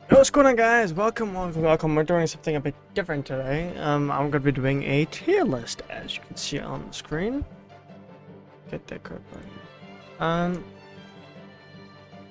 Hey, what's going on, guys? Welcome. We're doing something a bit different today. I'm going to be doing a tier list, as you can see on the screen. Get that correctly.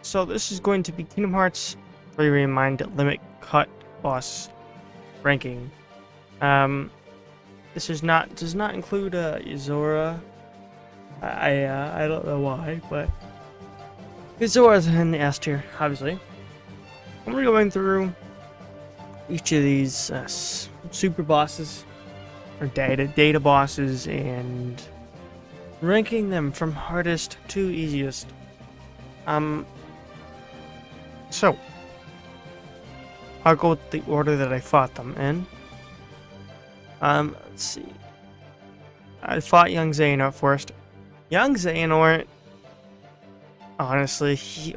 So this is going to be Kingdom Hearts 3 Remind Limit Cut Boss ranking. This does not include Zora. I don't know why, but Zora's in the S tier, obviously. I'm gonna be going through each of these super bosses or data bosses and ranking them from hardest to easiest. So I'll go with the order that I fought them in. Let's see. I fought Young Xehanort first. Young Xehanort, honestly, his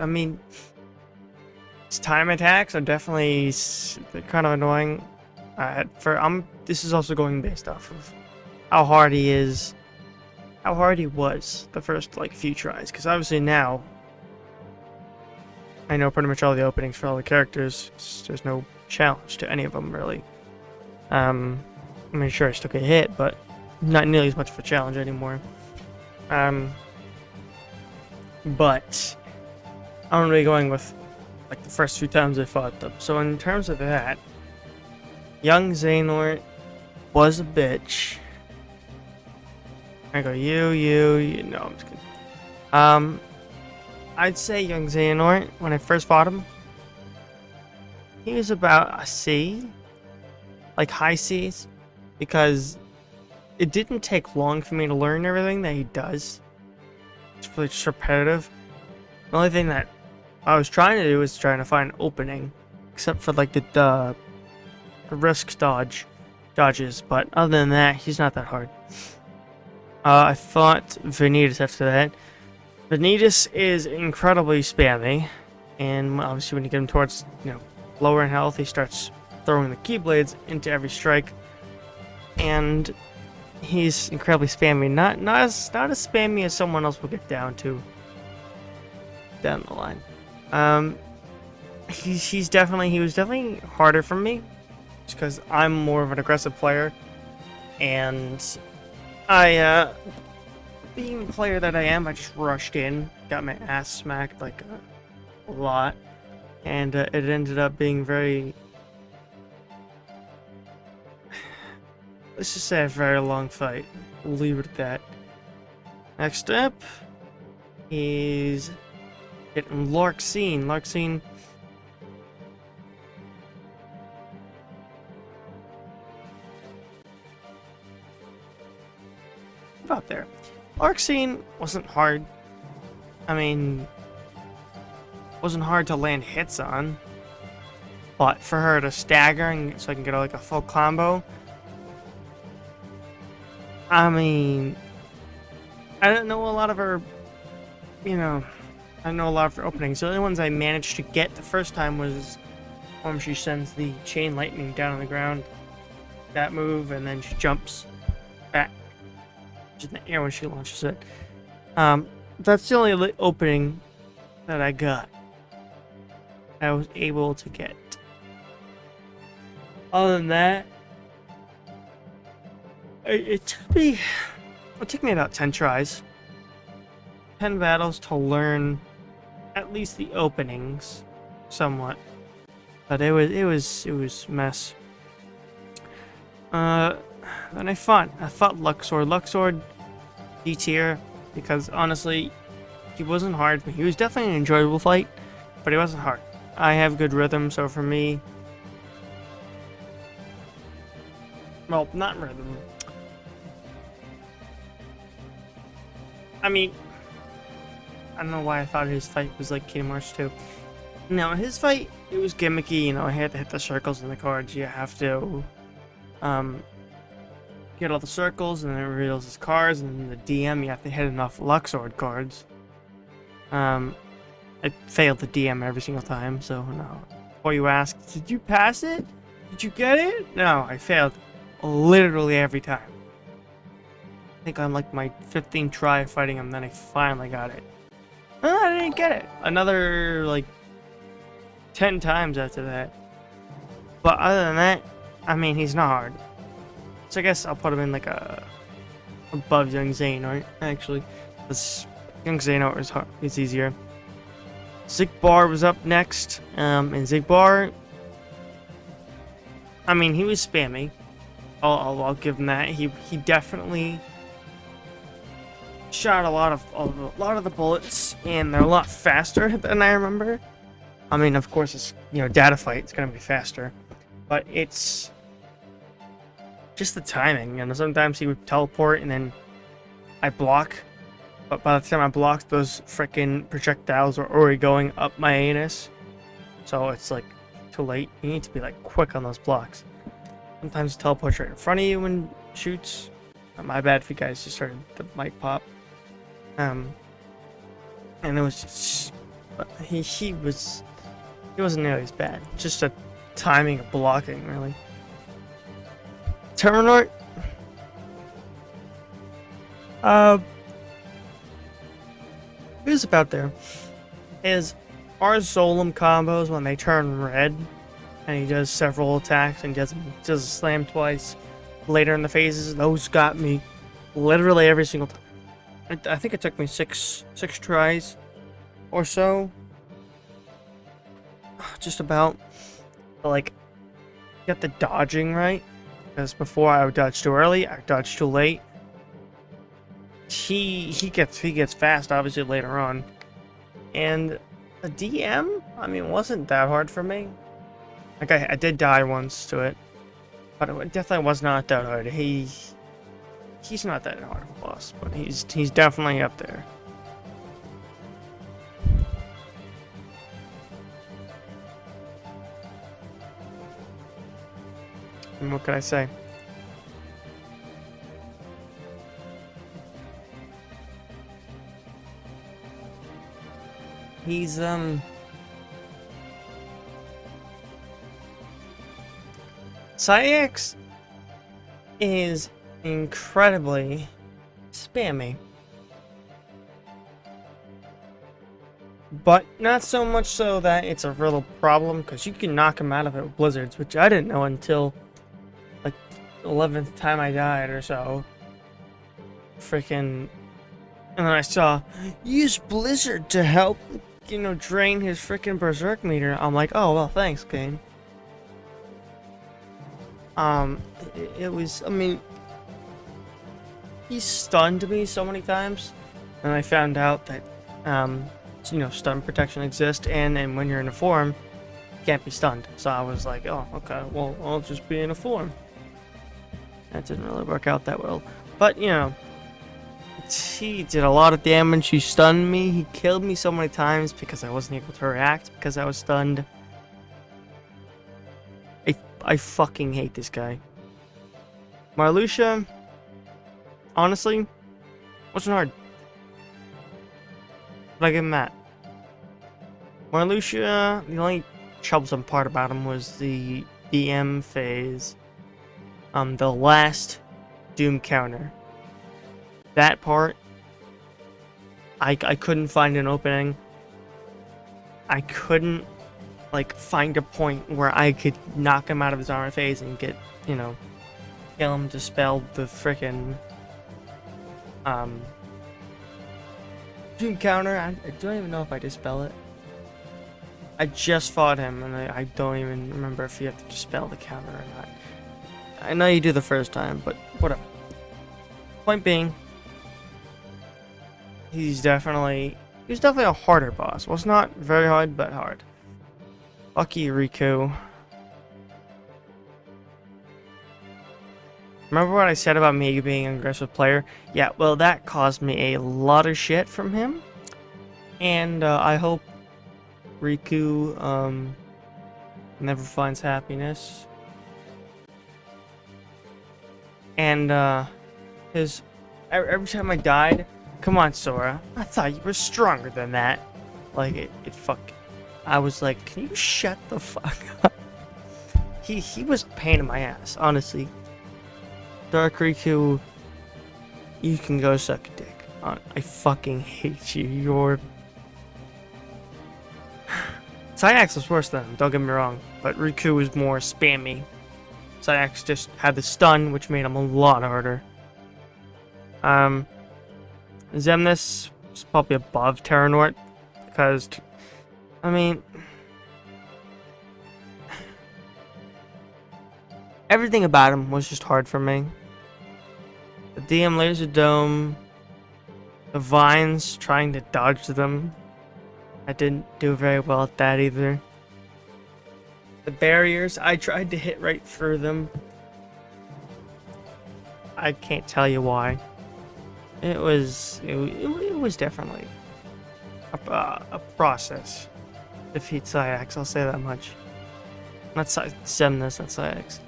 time attacks are definitely kind of annoying. This is also going based off of how hard he is, how hard he was the first few tries. Because obviously now I know pretty much all the openings for all the characters. There's no challenge to any of them really. Sure, I still get hit, but not nearly as much of a challenge anymore. But I'm really going with the first few times I fought them. So in terms of that, Young Xehanort was a bitch. I go you. No, I'm just kidding. I'd say Young Xehanort, when I first fought him, he was about a C, like high C's, because it didn't take long for me to learn everything that he does. It's really just repetitive. The only thing that I was trying to do was trying to find an opening, except for the risk dodges. But other than that, he's not that hard. I fought Vanitas after that. Vanitas is incredibly spammy, and obviously when you get him towards lower in health, he starts throwing the Keyblades into every strike, and he's incredibly spammy. Not as spammy as someone else will get down the line. He was definitely harder for me, just because I'm more of an aggressive player, and being the player that I am, I just rushed in, got my ass smacked a lot, and it ended up being very, let's just say, a very long fight. We'll leave it at that. Next up is getting Larxene. About there. Larxene wasn't hard. Wasn't hard to land hits on. But for her to stagger and so I can get a full combo. I don't know a lot of her, I know a lot of her openings. The only ones I managed to get the first time was when she sends the chain lightning down on the ground. That move, and then she jumps back in the air when she launches it. That's the only opening that I got. I was able to get. Other than that, it took me about 10 tries, 10 battles to learn at least the openings, somewhat. But it was mess. Then I fought Luxord. Luxord D tier, because honestly, he wasn't hard. He was definitely an enjoyable fight, but he wasn't hard. I have good rhythm, so for me, well, not rhythm. I don't know why I thought his fight was like Kingdom Hearts 2. No, his fight, it was gimmicky. I had to hit the circles in the cards. You have to get all the circles, and then it reveals his cards, and then the DM, you have to hit enough Luxord cards. I failed the DM every single time, so no. Before you ask, did you pass it? Did you get it? No, I failed literally every time. I think on my 15th try fighting him, then I finally got it. I didn't get it. Another 10 times after that. But other than that, I mean, he's not hard. So I guess I'll put him in like a above Young Xehanort, actually. Because Young Xehanort is hard, it's easier. Zigbar was up next, and Zigbar, I mean, he was spammy. I'll give him that. He definitely shot a lot of the bullets, and they're a lot faster than I remember. I mean, of course, it's, you know, data fight. It's gonna be faster, but it's just the timing. You know, sometimes he would teleport, and then I block. But by the time I blocked, those freaking projectiles were already going up my anus. So it's like too late. You need to be like quick on those blocks. Sometimes it teleports right in front of you and shoots. My bad if you guys just heard the mic pop. And it was just, he wasn't nearly as bad. Just a timing of blocking, really. Terminort. It was about there. His Arzolum combos, when they turn red, and he does several attacks and does a slam twice later in the phases, those got me literally every single time. I think it took me six tries or so. Just about. Like, get the dodging right. Because before I would dodge too early, I dodged too late. He gets fast, obviously, later on. And the DM, I mean, wasn't that hard for me. Like, I did die once to it, but it definitely was not that hard. He's not that hard of a boss, but he's definitely up there. And what can I say? He's Saix is incredibly spammy. But not so much so that it's a real problem, because you can knock him out of it with blizzards, which I didn't know until like 11th time I died or so. Freaking. And then I saw, use blizzard to help, you know, drain his freaking berserk meter. I'm like, oh, well, thanks, game. It was, I mean, he stunned me so many times, and I found out that, you know, stun protection exists, and when you're in a form, you can't be stunned. So I was like, oh, okay, well, I'll just be in a form. That didn't really work out that well, but, you know, he did a lot of damage. He stunned me. He killed me so many times because I wasn't able to react because I was stunned. I fucking hate this guy. Marluxia, honestly, wasn't hard. But I give him that. Marluxia, the only troublesome part about him was the DM phase. The last Doom counter. That part, I couldn't find an opening. I couldn't, like, find a point where I could knock him out of his armor phase and get, you know, kill him, dispel the frickin' Doom counter. I don't even know if I dispel it. I just fought him, and I don't even remember if you have to dispel the counter or not. I know you do the first time, but whatever. Point being, he was definitely a harder boss. Was not very hard, but hard. Fuck you, Riku. Remember what I said about me being an aggressive player? Yeah, well, that caused me a lot of shit from him. And I hope Riku never finds happiness. And every time I died, come on, Sora, I thought you were stronger than that. Like, it I was like, can you shut the fuck up? He was a pain in my ass, honestly. Dark Riku, you can go suck a dick. I fucking hate you. You're Saix was worse than him, don't get me wrong, but Riku was more spammy. Saix just had the stun, which made him a lot harder. Xemnas is probably above Terranort, because, I mean, everything about him was just hard for me. The DM Laser Dome, the vines, trying to dodge them, I didn't do very well at that either. The barriers, I tried to hit right through them. I can't tell you why. It was definitely a process. Defeat Saix, I'll say that much. Not Xemnas, not Saix.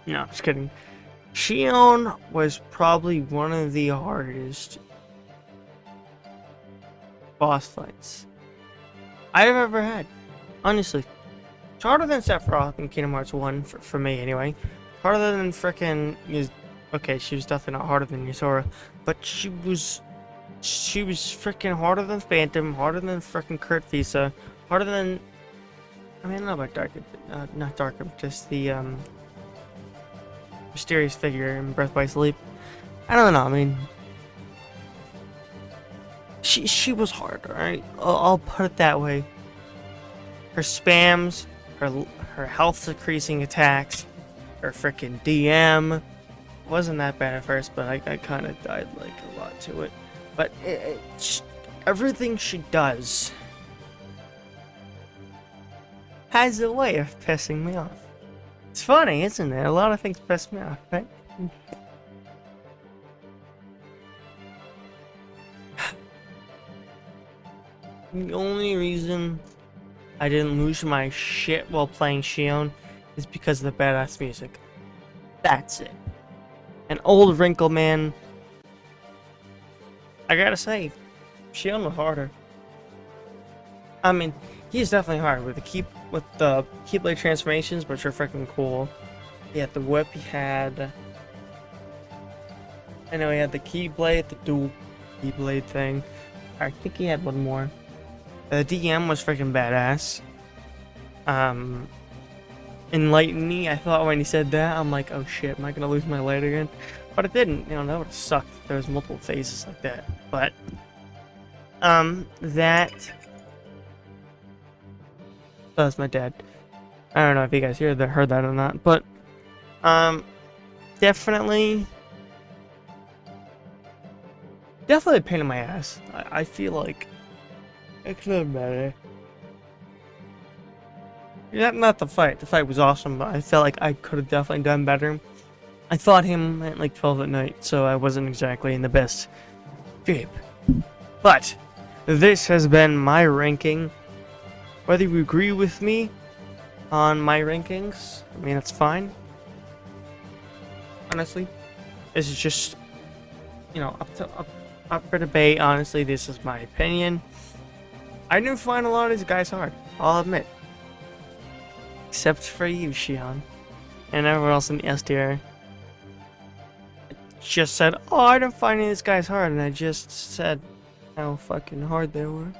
No, just kidding. Xion was probably one of the hardest boss fights I've ever had. Honestly. It's harder than Sephiroth in Kingdom Hearts 1, for me anyway. Harder than frickin' okay, she was definitely not harder than Sora, but she was frickin' harder than Phantom, harder than frickin' Kurt Visa, harder than, I mean, I don't know about Darker, not Darker, just the mysterious figure in Breath by Sleep. I don't know, I mean, she was hard, alright? I'll put it that way. Her spams, her health decreasing attacks, her frickin' DM wasn't that bad at first, but I kind of died like a lot to it. But everything she does has a way of pissing me off. It's funny, isn't it? A lot of things piss me off, right? The only reason I didn't lose my shit while playing Xion is because of the badass music. That's it. An old wrinkle man. I gotta say, Xion was harder. I mean, he's definitely hard with the Keyblade transformations, which are freaking cool. He had the whip. He had, I know he had the Keyblade, the dual Keyblade thing. I think he had one more. The DM was freaking badass. Enlighten me. I thought when he said that, I'm like, oh shit, am I gonna lose my light again? But it didn't. You know, that would have sucked if there was multiple phases like that. But that was my dad. I don't know if you guys heard that or not, but definitely a pain in my ass. I feel like it could have been better. Not the fight. The fight was awesome, but I felt like I could have definitely done better. I fought him at like 12 at night, so I wasn't exactly in the best shape. But this has been my ranking. Whether you agree with me on my rankings, I mean, it's fine. Honestly, this is just, you know, up for debate. Honestly, this is my opinion. I didn't find a lot of these guys hard, I'll admit. Except for you, Xion. And everyone else in the S tier. I just said, oh, I didn't find any of these guys hard, and I just said how fucking hard they were.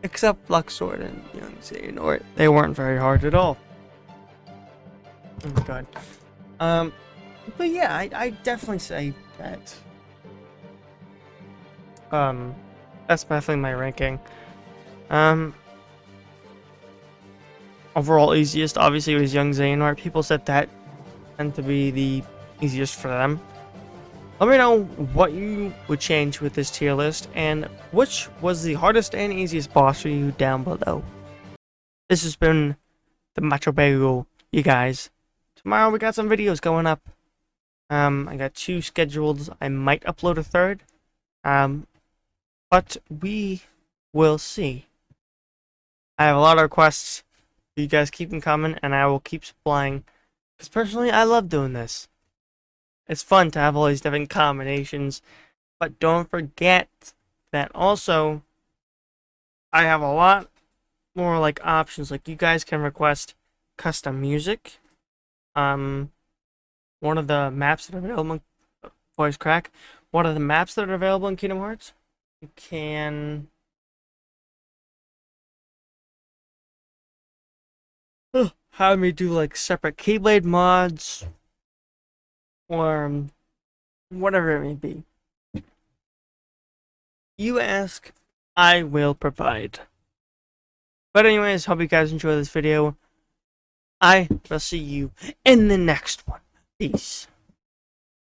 Except Luxord and Young Xehanort. They weren't very hard at all. Oh my god. But yeah, I definitely say that. That's definitely my ranking. Overall easiest, obviously, was Young Xehanort. People said that tend to be the easiest for them. Let me know what you would change with this tier list, and which was the hardest and easiest boss for you down below. This has been the Macho Bagel, you guys. Tomorrow we got some videos going up. I got 2 scheduled. I might upload a 3rd. But we will see. I have a lot of requests. You guys keep them coming, and I will keep supplying. Because personally, I love doing this. It's fun to have all these different combinations. But don't forget that also, I have a lot more like options. Like, you guys can request custom music. One of the maps that are available in voice crack. One of the maps that are available in Kingdom Hearts. You can have me do like separate Keyblade mods or whatever it may be. You ask, I will provide. But anyways, hope you guys enjoy this video. I will see you in the next one. Peace.